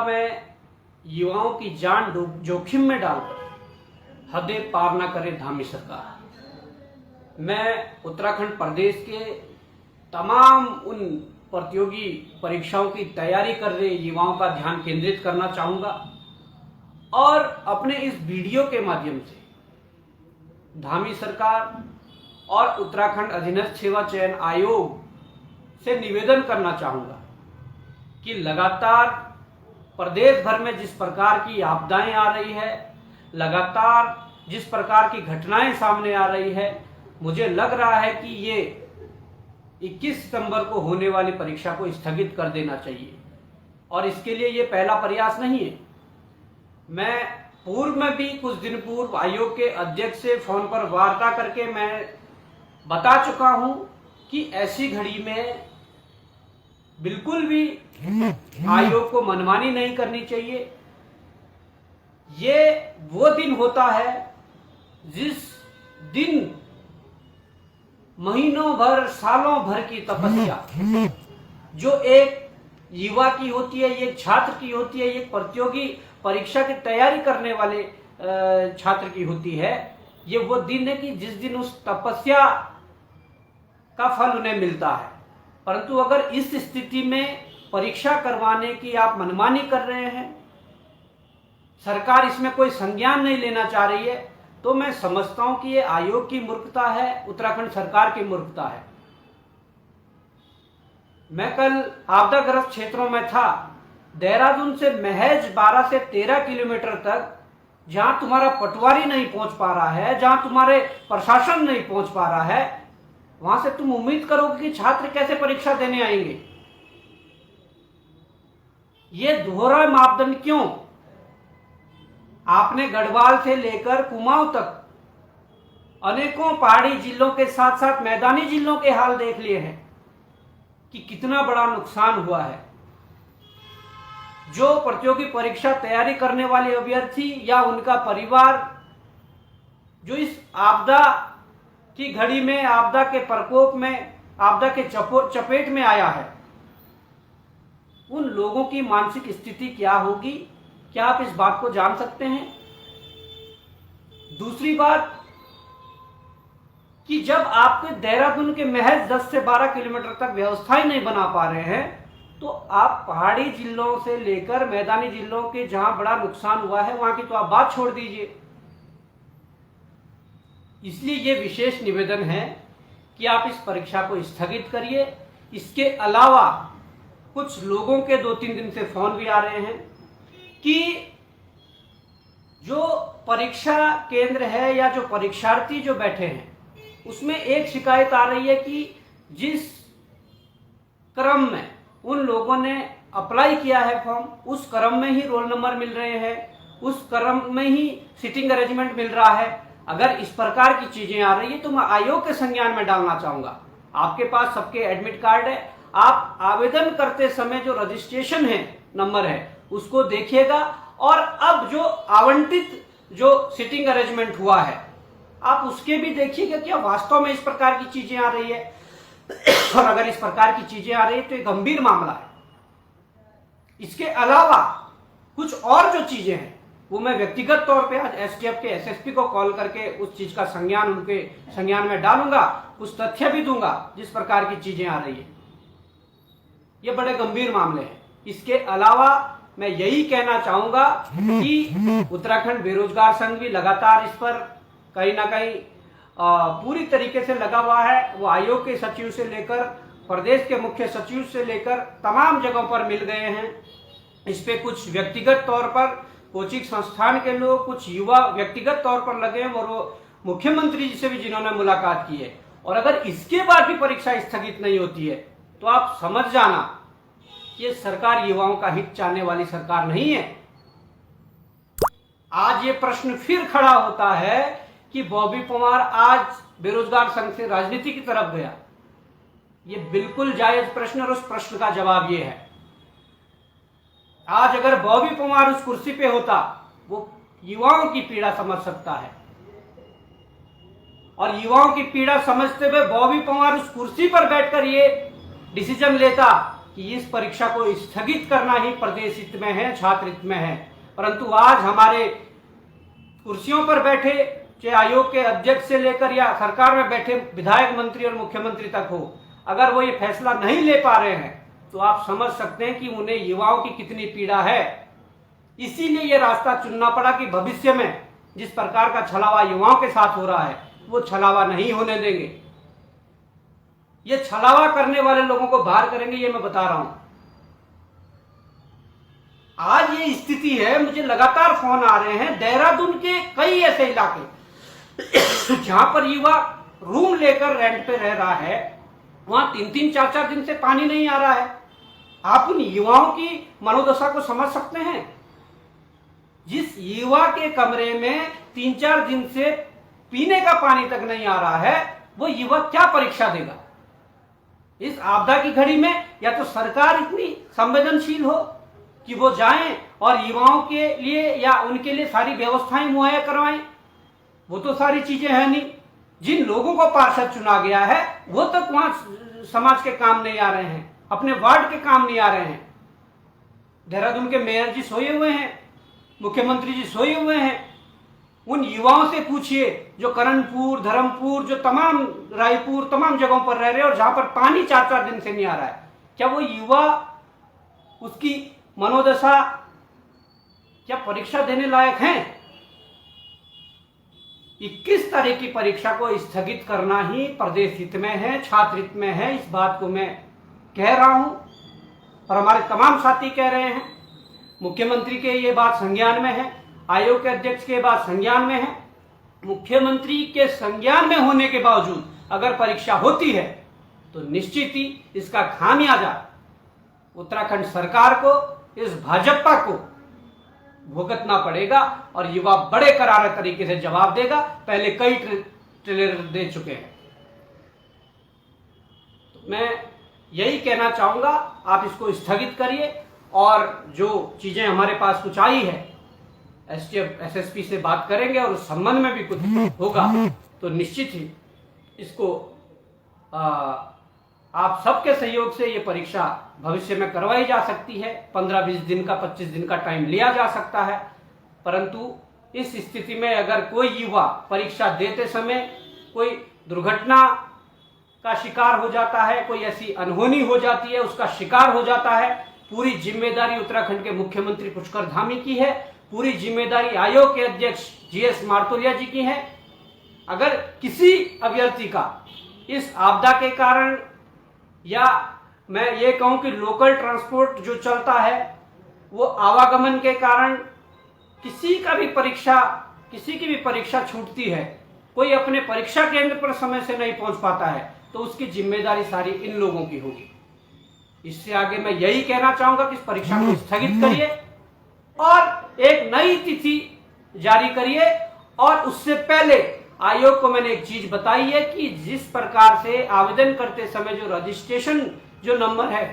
में युवाओं की जान जोखिम में डालकर हदें पार न करे धामी सरकार। मैं उत्तराखंड प्रदेश के तमाम उन प्रतियोगी परीक्षाओं की तैयारी कर रहे युवाओं का ध्यान केंद्रित करना चाहूँगा और अपने इस वीडियो के माध्यम से धामी सरकार और उत्तराखंड अधीनस्थ सेवा चयन आयोग से निवेदन करना चाहूँगा कि लगातार प्रदेश भर में जिस प्रकार की आपदाएं आ रही है, लगातार जिस प्रकार की घटनाएं सामने आ रही है, मुझे लग रहा है कि ये 21 सितंबर को होने वाली परीक्षा को स्थगित कर देना चाहिए। और इसके लिए ये पहला प्रयास नहीं है। मैं पूर्व में भी कुछ दिन पूर्व आयोग के अध्यक्ष से फोन पर वार्ता करके मैं बता चुका हूं कि ऐसी घड़ी में बिल्कुल भी आयोग को मनमानी नहीं करनी चाहिए। ये वो दिन होता है जिस दिन महीनों भर सालों भर की तपस्या जो एक युवा की होती है, एक छात्र की होती है, एक प्रतियोगी परीक्षा की तैयारी करने वाले छात्र की होती है, ये वो दिन है कि जिस दिन उस तपस्या का फल उन्हें मिलता है। परंतु अगर इस स्थिति में परीक्षा करवाने की आप मनमानी कर रहे हैं, सरकार इसमें कोई संज्ञान नहीं लेना चाह रही है, तो मैं समझता हूं कि ये आयोग की मूर्खता है, उत्तराखंड सरकार की मूर्खता है। मैं कल आपदाग्रस्त क्षेत्रों में था। देहरादून से महज 12 से 13 किलोमीटर तक जहां तुम्हारा पटवारी नहीं पहुंच पा रहा है, जहां तुम्हारे प्रशासन नहीं पहुंच पा रहा है, वहां से तुम उम्मीद करोगे कि छात्र कैसे परीक्षा देने आएंगे। ये दोहरा मापदंड क्यों? आपने गढ़वाल से लेकर कुमाऊं तक अनेकों पहाड़ी जिलों के साथ साथ मैदानी जिलों के हाल देख लिए हैं कि कितना बड़ा नुकसान हुआ है। जो प्रतियोगी परीक्षा तैयारी करने वाले अभ्यर्थी या उनका परिवार जो इस आपदा की घड़ी में, आपदा के प्रकोप में, आपदा के चपेट में आया है, उन लोगों की मानसिक स्थिति क्या होगी, क्या आप इस बात को जान सकते हैं? दूसरी बात कि जब आपके देहरादून के महज 10 से 12 किलोमीटर तक व्यवस्थाएं नहीं बना पा रहे हैं, तो आप पहाड़ी जिलों से लेकर मैदानी जिलों के जहां बड़ा नुकसान हुआ है वहां की तो आप बात छोड़ दीजिए। इसलिए ये विशेष निवेदन है कि आप इस परीक्षा को स्थगित करिए। इसके अलावा कुछ लोगों के 2-3 दिन से फोन भी आ रहे हैं कि जो परीक्षा केंद्र है या जो परीक्षार्थी जो बैठे हैं, उसमें एक शिकायत आ रही है कि जिस क्रम में उन लोगों ने अप्लाई किया है फॉर्म, उस क्रम में ही रोल नंबर मिल रहे हैं, उस क्रम में ही सीटिंग अरेंजमेंट मिल रहा है। अगर इस प्रकार की चीजें आ रही है तो मैं आयोग के संज्ञान में डालना चाहूंगा। आपके पास सबके एडमिट कार्ड है, आप आवेदन करते समय जो रजिस्ट्रेशन है नंबर है उसको देखिएगा, और अब जो आवंटित जो सीटिंग अरेंजमेंट हुआ है आप उसके भी देखिएगा क्या वास्तव में इस प्रकार की चीजें आ रही है। और अगर इस प्रकार की चीजें आ रही है तो ये गंभीर मामला है। इसके अलावा कुछ और जो चीजें हैं वो मैं व्यक्तिगत तौर पे आज एसटीएफ के एसएसपी को कॉल करके उस चीज का संज्ञान उनके संज्ञान में डालूंगा, कुछ तथ्य भी दूंगा जिस प्रकार की चीजें आ रही है। ये बड़े गंभीर मामले हैं। इसके अलावा मैं यही कहना चाहूंगा कि उत्तराखंड बेरोजगार संघ भी लगातार इस पर कहीं ना कहीं पूरी तरीके से लगा हुआ है। वो आयोग के सचिव से लेकर प्रदेश के मुख्य सचिव से लेकर तमाम जगहों पर मिल गए हैं। इस पे कुछ व्यक्तिगत तौर पर कोचिंग संस्थान के लोग, कुछ युवा व्यक्तिगत तौर पर लगे हैं और वो मुख्यमंत्री जी से भी जिन्होंने मुलाकात की है। और अगर इसके बाद भी परीक्षा स्थगित नहीं होती है तो आप समझ जाना कि सरकार युवाओं का हित चाहने वाली सरकार नहीं है। आज ये प्रश्न फिर खड़ा होता है कि बॉबी पवार आज बेरोजगार संघ से राजनीति की तरफ गया। ये बिल्कुल जायज प्रश्न और उस प्रश्न का जवाब ये है, आज अगर बॉबी पवार उस कुर्सी पे होता वो युवाओं की पीड़ा समझ सकता है, और युवाओं की पीड़ा समझते हुए बॉबी पवार उस कुर्सी पर बैठकर ये डिसीजन लेता कि इस परीक्षा को स्थगित करना ही प्रदेश हित में है, छात्र हित में है। परंतु आज हमारे कुर्सियों पर बैठे, चाहे आयोग के अध्यक्ष से लेकर या सरकार में बैठे विधायक, मंत्री और मुख्यमंत्री तक हो, अगर वो ये फैसला नहीं ले पा रहे हैं तो आप समझ सकते हैं कि उन्हें युवाओं की कितनी पीड़ा है। इसीलिए ये रास्ता चुनना पड़ा कि भविष्य में जिस प्रकार का छलावा युवाओं के साथ हो रहा है वो छलावा नहीं होने देंगे। ये छलावा करने वाले लोगों को बाहर करेंगे, ये मैं बता रहा हूं। आज ये स्थिति है, मुझे लगातार फोन आ रहे हैं देहरादून के कई ऐसे इलाके जहां पर युवा रूम लेकर रेंट पे रह रहा है, वहां 3-3, 4-4 दिन से पानी नहीं आ रहा है। आप उन युवाओं की मनोदशा को समझ सकते हैं? जिस युवा के कमरे में 3-4 दिन से पीने का पानी तक नहीं आ रहा है, वो युवा क्या परीक्षा देगा इस आपदा की घड़ी में? या तो सरकार इतनी संवेदनशील हो कि वो जाएं और युवाओं के लिए या उनके लिए सारी व्यवस्थाएं मुहैया करवाएं। वो तो सारी चीजें हैं नहीं। जिन लोगों को पार्षद चुना गया है वो तक वहां समाज के काम नहीं आ रहे हैं, अपने वार्ड के काम नहीं आ रहे हैं। देहरादून के मेयर जी सोए हुए हैं, मुख्यमंत्री जी सोए हुए हैं। उन युवाओं से पूछिए जो करणपुर, धर्मपुर, जो तमाम रायपुर, तमाम जगहों पर रह रहे हैं और जहां पर पानी 4-4 दिन से नहीं आ रहा है, क्या वो युवा, उसकी मनोदशा क्या परीक्षा देने लायक हैं? 21 तारीख की परीक्षा को स्थगित करना ही प्रदेश हित में है, छात्र हित में है। इस बात को मैं कह रहा हूं और हमारे तमाम साथी कह रहे हैं। मुख्यमंत्री के ये बात संज्ञान में है, आयोग के अध्यक्ष के बात संज्ञान में है। मुख्यमंत्री के संज्ञान में होने के बावजूद अगर परीक्षा होती है तो निश्चित ही इसका खामियाजा उत्तराखंड सरकार को, इस भाजपा को भुगतना पड़ेगा और युवा बड़े करारे तरीके से जवाब देगा। पहले कई ट्रेलर दे चुके हैं। तो मैं यही कहना चाहूंगा, आप इसको स्थगित करिए और जो चीजें हमारे पास कुछ आई है एसटीएफ, एसएसपी से बात करेंगे और उस संबंध में भी कुछ होगा तो निश्चित ही इसको आप सबके सहयोग से ये परीक्षा भविष्य में करवाई जा सकती है। 15-20 दिन का, 25 दिन का टाइम लिया जा सकता है। परंतु इस स्थिति में अगर कोई युवा परीक्षा देते समय कोई दुर्घटना का शिकार हो जाता है, कोई ऐसी अनहोनी हो जाती है, उसका शिकार हो जाता है, पूरी जिम्मेदारी उत्तराखंड के मुख्यमंत्री पुष्कर धामी की है, पूरी जिम्मेदारी आयोग के अध्यक्ष जीएस मार्तोलिया जी की है। अगर किसी अभ्यर्थी का इस आपदा के कारण, या मैं ये कहूं कि लोकल ट्रांसपोर्ट जो चलता है वो आवागमन के कारण किसी की भी परीक्षा छूटती है, कोई अपने परीक्षा केंद्र पर समय से नहीं पहुंच पाता है, तो उसकी जिम्मेदारी सारी इन लोगों की होगी। इससे आगे मैं यही कहना चाहूंगा कि इस परीक्षा को स्थगित करिए और एक नई तिथि जारी करिए। और उससे पहले आयोग को मैंने एक चीज बताई है कि जिस प्रकार से आवेदन करते समय जो रजिस्ट्रेशन जो नंबर है